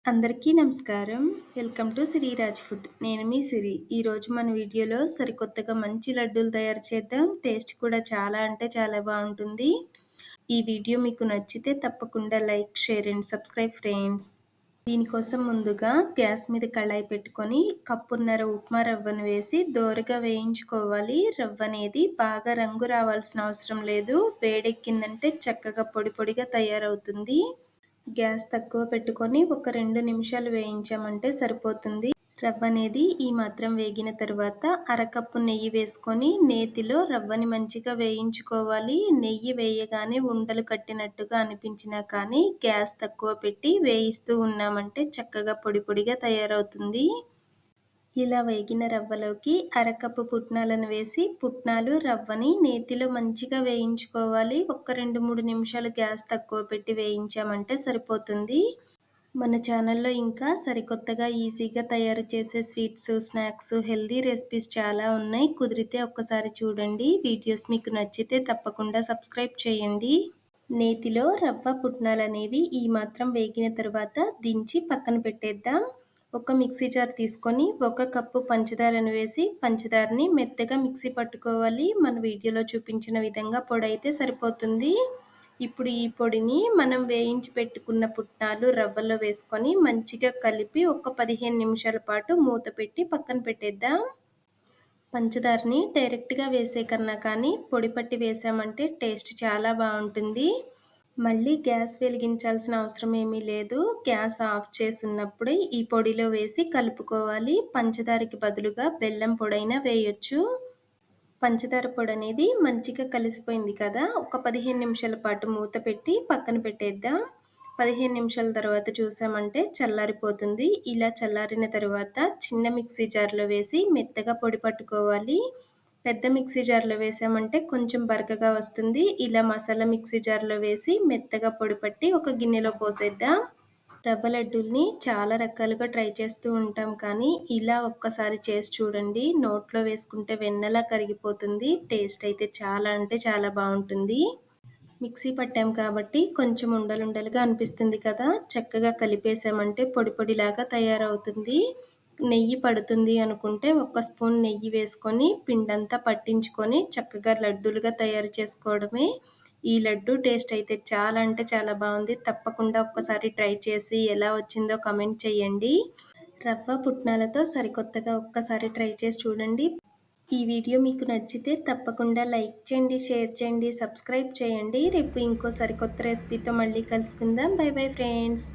అందరికీ నమస్కారం. Welcome to Sreeraj food. నేను మీ సిరి. ఈరోజు మన వీడియోలో సరికొత్తగా మంచి లడ్డూలు తయారు చేద్దాం. టేస్ట్ కూడా చాలా అంటే చాలా బావుంటుంది. ఈ వీడియో మీకు నచ్చితే తప్పకుండా like, share and subscribe friends. దీనికోసం ముందుగా గ్యాస్ మీద కళాయి పెట్టుకొని కప్పున్నర ఉప్మా రవ్వను వేసి దోరగా వేయించుకోవాలి. రవ్వ అనేది బాగా రంగు రావాల్సిన అవసరం లేదు. వేడెక్కిందంటే చక్కగా పొడి పొడిగా తయారవుతుంది. గ్యాస్ తక్కువ పెట్టుకొని ఒక 2 నిమిషాలు వేయించామంటే సరిపోతుంది. రవ్వ అనేది ఈ మాత్రం వేగిన తర్వాత అరకప్పు నెయ్యి వేసుకొని నేతిలో రవ్వని మంచిగా వేయించుకోవాలి. నెయ్యి వేయగానే ఉండలు కట్టినట్టుగా అనిపించినా కానీ గ్యాస్ తక్కువ పెట్టి వేయిస్తూ ఉన్నామంటే చక్కగా పొడి పొడిగా తయారవుతుంది. ఇలా వేగిన రవ్వలోకి అరకప్పు పుట్నాలను వేసి పుట్నాలు, రవ్వని నేతిలో మంచిగా వేయించుకోవాలి. ఒక 2-3 నిమిషాలు గ్యాస్ తక్కువ పెట్టి వేయించామంటే సరిపోతుంది. మన ఛానల్లో ఇంకా సరికొత్తగా ఈజీగా తయారు చేసే స్వీట్స్, స్నాక్స్, హెల్దీ రెసిపీస్ చాలా ఉన్నాయి. కుదిరితే ఒక్కసారి చూడండి. వీడియోస్ మీకు నచ్చితే తప్పకుండా సబ్స్క్రైబ్ చేయండి. నేతిలో రవ్వ, పుట్నాలనేవి ఈ మాత్రం వేగిన తర్వాత దించి పక్కన పెట్టేద్దాం. ఒక మిక్సీ జార్ తీసుకొని 1 కప్పు పంచదారను వేసి పంచదారని మెత్తగా మిక్సీ పట్టుకోవాలి. మన వీడియోలో చూపించిన విధంగా పొడి అయితే సరిపోతుంది. ఇప్పుడు ఈ పొడిని మనం వేయించి పెట్టుకున్న పుట్నాలు రవ్వలో వేసుకొని మంచిగా కలిపి ఒక 15 నిమిషాల పాటు మూత పెట్టి పక్కన పెట్టేద్దాం. పంచదారని డైరెక్ట్గా వేసే కన్నా కానీ పొడి పట్టి వేసామంటే టేస్ట్ చాలా బాగుంటుంది. మళ్ళీ గ్యాస్ వెలిగించాల్సిన అవసరం ఏమీ లేదు. గ్యాస్ ఆఫ్ చేసున్నప్పుడే ఈ పొడిలో వేసి కలుపుకోవాలి. పంచదారకి బదులుగా బెల్లం పొడైనా వేయొచ్చు. పంచదార పొడి అనేది మంచిగా కలిసిపోయింది కదా. ఒక 15 నిమిషాల పాటు మూత పెట్టి పక్కన పెట్టేద్దాం. 15 నిమిషాల తర్వాత చూసామంటే చల్లారిపోతుంది. ఇలా చల్లారిన తర్వాత చిన్న మిక్సీ జార్లో వేసి మెత్తగా పొడి పట్టుకోవాలి. పెద్ద మిక్సీ జార్లో వేసామంటే కొంచెం బరకగా వస్తుంది. ఇలా మసాలా మిక్సీ జార్లో వేసి మెత్తగా పొడి పట్టి ఒక గిన్నెలో పోసేద్దాం. రవ్వ లడ్డూల్ని చాలా రకాలుగా ట్రై చేస్తూ ఉంటాం కానీ ఇలా ఒక్కసారి చేసి చూడండి. నోట్లో వేసుకుంటే వెన్నలా కరిగిపోతుంది. టేస్ట్ అయితే చాలా అంటే చాలా బాగుంటుంది. మిక్సీ పట్టాం కాబట్టి కొంచెం ఉండలుండలుగా అనిపిస్తుంది కదా. చక్కగా కలిపేసామంటే పొడి పొడిలాగా తయారవుతుంది. నెయ్యి పడుతుంది అనుకుంటే 1 స్పూన్ నెయ్యి వేసుకొని పిండంతా పట్టించుకొని చక్కగా లడ్డూలుగా తయారు చేసుకోవడమే. ఈ లడ్డు టేస్ట్ అయితే చాలా అంటే చాలా బాగుంది. తప్పకుండా ఒక్కసారి ట్రై చేసి ఎలా వచ్చిందో కమెంట్ చేయండి. రవ్వ పుట్నాలతో సరికొత్తగా ఒక్కసారి ట్రై చేసి చూడండి. ఈ వీడియో మీకు నచ్చితే తప్పకుండా లైక్ చేయండి, షేర్ చేయండి, సబ్స్క్రైబ్ చేయండి. రేపు ఇంకో సరికొత్త రెసిపీతో మళ్ళీ కలుసుకుందాం. By bye friends.